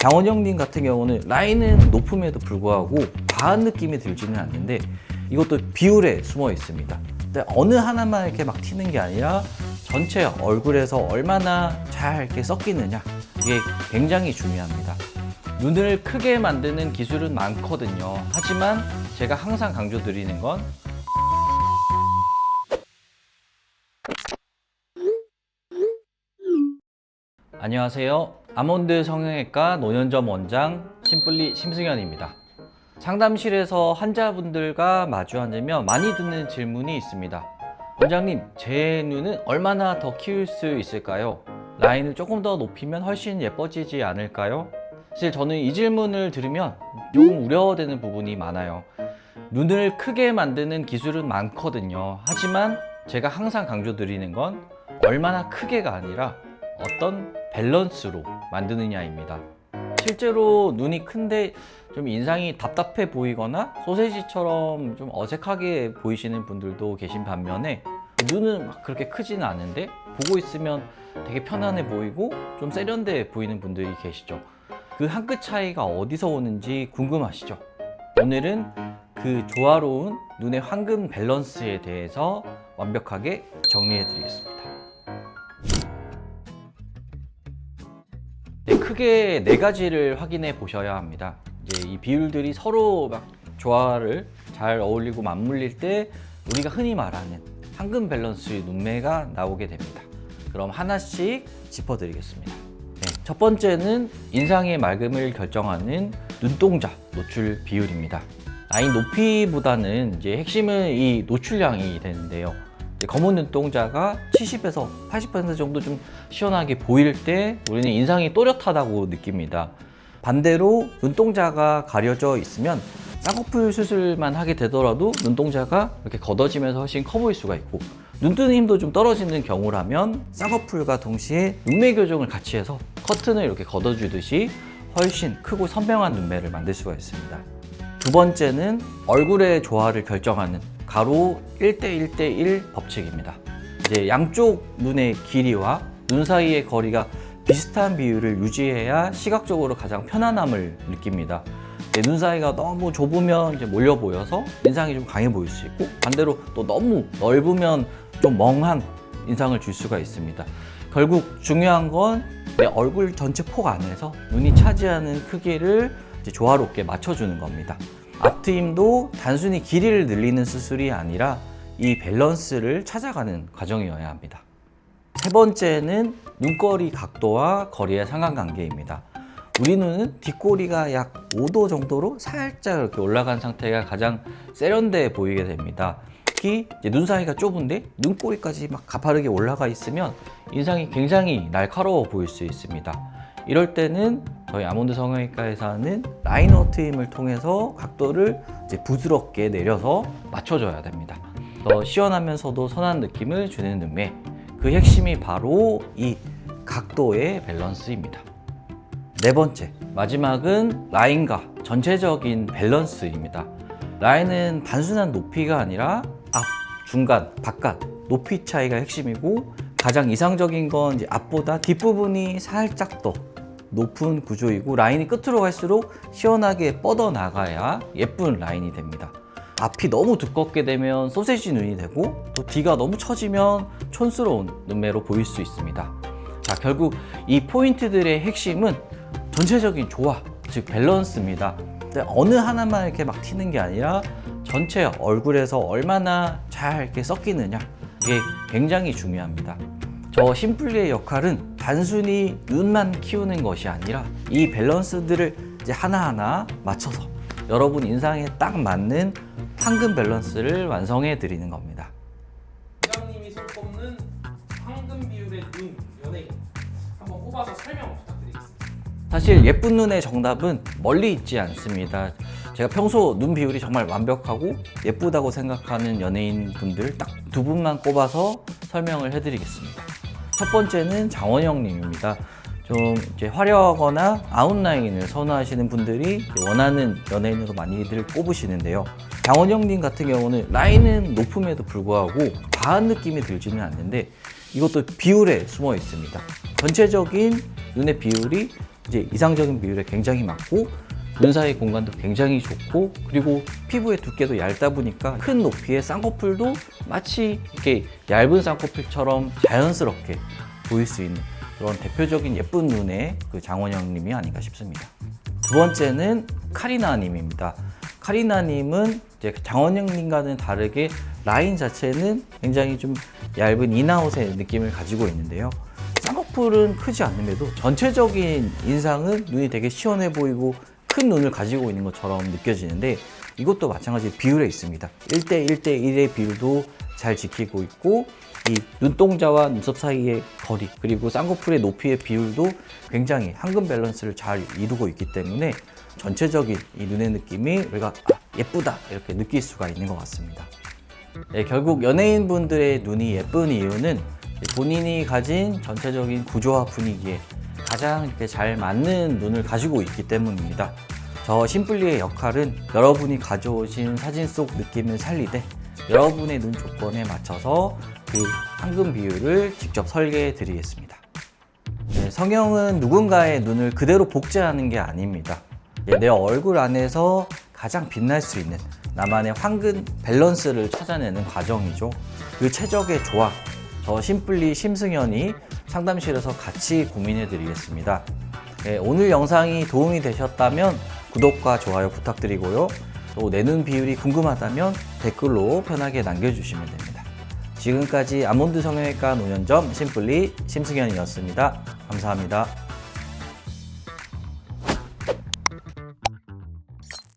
장원영님 같은 경우는 라인은 높음에도 불구하고 과한 느낌이 들지는 않는데 이것도 비율에 숨어 있습니다. 근데 어느 하나만 이렇게 막 튀는 게 아니라 전체 얼굴에서 얼마나 잘 이렇게 섞이느냐, 이게 굉장히 중요합니다. 눈을 크게 만드는 기술은 많거든요. 하지만 제가 항상 강조드리는 건 안녕하세요. 아몬드 성형외과 노년점 원장 심플리 심승현입니다. 상담실에서 환자분들과 마주 앉으면 많이 듣는 질문이 있습니다. 원장님, 제 눈은 얼마나 더 키울 수 있을까요? 라인을 조금 더 높이면 훨씬 예뻐지지 않을까요? 사실 저는 이 질문을 들으면 조금 우려되는 부분이 많아요. 눈을 크게 만드는 기술은 많거든요. 하지만 제가 항상 강조드리는 건 얼마나 크게가 아니라 어떤 밸런스로 만드느냐입니다. 실제로 눈이 큰데 좀 인상이 답답해 보이거나 소세지처럼 좀 어색하게 보이시는 분들도 계신 반면에 눈은 막 그렇게 크지는 않은데 보고 있으면 되게 편안해 보이고 좀 세련돼 보이는 분들이 계시죠. 그 한 끗 차이가 어디서 오는지 궁금하시죠? 오늘은 그 조화로운 눈의 황금 밸런스에 대해서 완벽하게 정리해 드리겠습니다. 크게 네 가지를 확인해 보셔야 합니다. 이제 이 비율들이 서로 막 조화를 잘 어울리고 맞물릴 때 우리가 흔히 말하는 황금 밸런스의 눈매가 나오게 됩니다. 그럼 하나씩 짚어드리겠습니다. 첫 번째는 인상의 맑음을 결정하는 눈동자 노출 비율입니다. 라인 높이보다는 이제 핵심은 이 노출량이 되는데요. 검은 눈동자가 70에서 80% 정도 좀 시원하게 보일 때 우리는 인상이 또렷하다고 느낍니다. 반대로 눈동자가 가려져 있으면 쌍꺼풀 수술만 하게 되더라도 눈동자가 이렇게 걷어지면서 훨씬 커 보일 수가 있고, 눈 뜨는 힘도 좀 떨어지는 경우라면 쌍꺼풀과 동시에 눈매 교정을 같이 해서 커튼을 이렇게 걷어주듯이 훨씬 크고 선명한 눈매를 만들 수가 있습니다. 두 번째는 얼굴의 조화를 결정하는 가로 1대1대1 법칙입니다. 이제 양쪽 눈의 길이와 눈 사이의 거리가 비슷한 비율을 유지해야 시각적으로 가장 편안함을 느낍니다. 눈 사이가 너무 좁으면 이제 몰려 보여서 인상이 좀 강해 보일 수 있고, 반대로 또 너무 넓으면 좀 멍한 인상을 줄 수가 있습니다. 결국 중요한 건 내 얼굴 전체 폭 안에서 눈이 차지하는 크기를 이제 조화롭게 맞춰주는 겁니다. 앞트임도 단순히 길이를 늘리는 수술이 아니라 이 밸런스를 찾아가는 과정이어야 합니다. 세 번째는 눈꼬리 각도와 거리의 상관관계입니다. 우리 눈은 뒷꼬리가 약 5도 정도로 살짝 이렇게 올라간 상태가 가장 세련돼 보이게 됩니다. 특히 이제 눈 사이가 좁은데 눈꼬리까지 막 가파르게 올라가 있으면 인상이 굉장히 날카로워 보일 수 있습니다. 이럴 때는 저희 아몬드 성형외과에서 하는 라이너 트임을 통해서 각도를 이제 부드럽게 내려서 맞춰줘야 됩니다. 더 시원하면서도 선한 느낌을 주는 눈매, 그 핵심이 바로 이 각도의 밸런스입니다. 네 번째, 마지막은 라인과 전체적인 밸런스입니다. 라인은 단순한 높이가 아니라 앞, 중간, 바깥, 높이 차이가 핵심이고, 가장 이상적인 건 이제 앞보다 뒷부분이 살짝 더 높은 구조이고, 라인이 끝으로 갈수록 시원하게 뻗어 나가야 예쁜 라인이 됩니다. 앞이 너무 두껍게 되면 소세지 눈이 되고, 또 뒤가 너무 처지면 촌스러운 눈매로 보일 수 있습니다. 자, 결국 이 포인트들의 핵심은 전체적인 조화, 즉 밸런스입니다. 어느 하나만 이렇게 막 튀는 게 아니라 전체 얼굴에서 얼마나 잘 이렇게 섞이느냐, 이게 굉장히 중요합니다. 저 심플리의 역할은 단순히 눈만 키우는 것이 아니라 이 밸런스들을 이제 하나하나 맞춰서 여러분 인상에 딱 맞는 황금 밸런스를 완성해 드리는 겁니다. 원장님이 손꼽는 황금 비율의 눈 연예인 한번 꼽아서 설명 부탁드리겠습니다. 사실 예쁜 눈의 정답은 멀리 있지 않습니다. 제가 평소 눈 비율이 정말 완벽하고 예쁘다고 생각하는 연예인 분들 딱 두 분만 꼽아서 설명을 해드리겠습니다. 첫 번째는 장원영 님입니다. 좀 이제 화려하거나 아웃라인을 선호하시는 분들이 원하는 연예인으로 많이들 꼽으시는데요. 장원영 님 같은 경우는 라인은 높음에도 불구하고 과한 느낌이 들지는 않는데 이것도 비율에 숨어 있습니다. 전체적인 눈의 비율이 이제 이상적인 비율에 굉장히 맞고 눈 사이 공간도 굉장히 좋고 그리고 피부의 두께도 얇다 보니까 큰 높이의 쌍꺼풀도 마치 이렇게 얇은 쌍꺼풀처럼 자연스럽게 보일 수 있는 그런 대표적인 예쁜 눈의 그 장원영님이 아닌가 싶습니다. 두 번째는 카리나님입니다. 카리나님은 이제 장원영님과는 다르게 라인 자체는 굉장히 좀 얇은 인아웃의 느낌을 가지고 있는데요. 쌍꺼풀은 크지 않음에도 전체적인 인상은 눈이 되게 시원해 보이고 큰 눈을 가지고 있는 것처럼 느껴지는데 이것도 마찬가지 비율에 있습니다. 1대1대1의 비율도 잘 지키고 있고 이 눈동자와 눈썹 사이의 거리 그리고 쌍꺼풀의 높이의 비율도 굉장히 황금 밸런스를 잘 이루고 있기 때문에 전체적인 이 눈의 느낌이 우리가 예쁘다 이렇게 느낄 수가 있는 것 같습니다. 네, 결국 연예인분들의 눈이 예쁜 이유는 본인이 가진 전체적인 구조와 분위기에 가장 이렇게 잘 맞는 눈을 가지고 있기 때문입니다. 저 심플리의 역할은 여러분이 가져오신 사진 속 느낌을 살리되 여러분의 눈 조건에 맞춰서 그 황금 비율을 직접 설계해 드리겠습니다. 네, 성형은 누군가의 눈을 그대로 복제하는 게 아닙니다. 내 얼굴 안에서 가장 빛날 수 있는 나만의 황금 밸런스를 찾아내는 과정이죠. 그 최적의 조합, 저 심플리 심승현이 상담실에서 같이 고민해 드리겠습니다. 네, 오늘 영상이 도움이 되셨다면 구독과 좋아요 부탁드리고요. 또 내 눈 비율이 궁금하다면 댓글로 편하게 남겨주시면 됩니다. 지금까지 아몬드 성형외과 노년점 심플리 심승현이었습니다. 감사합니다.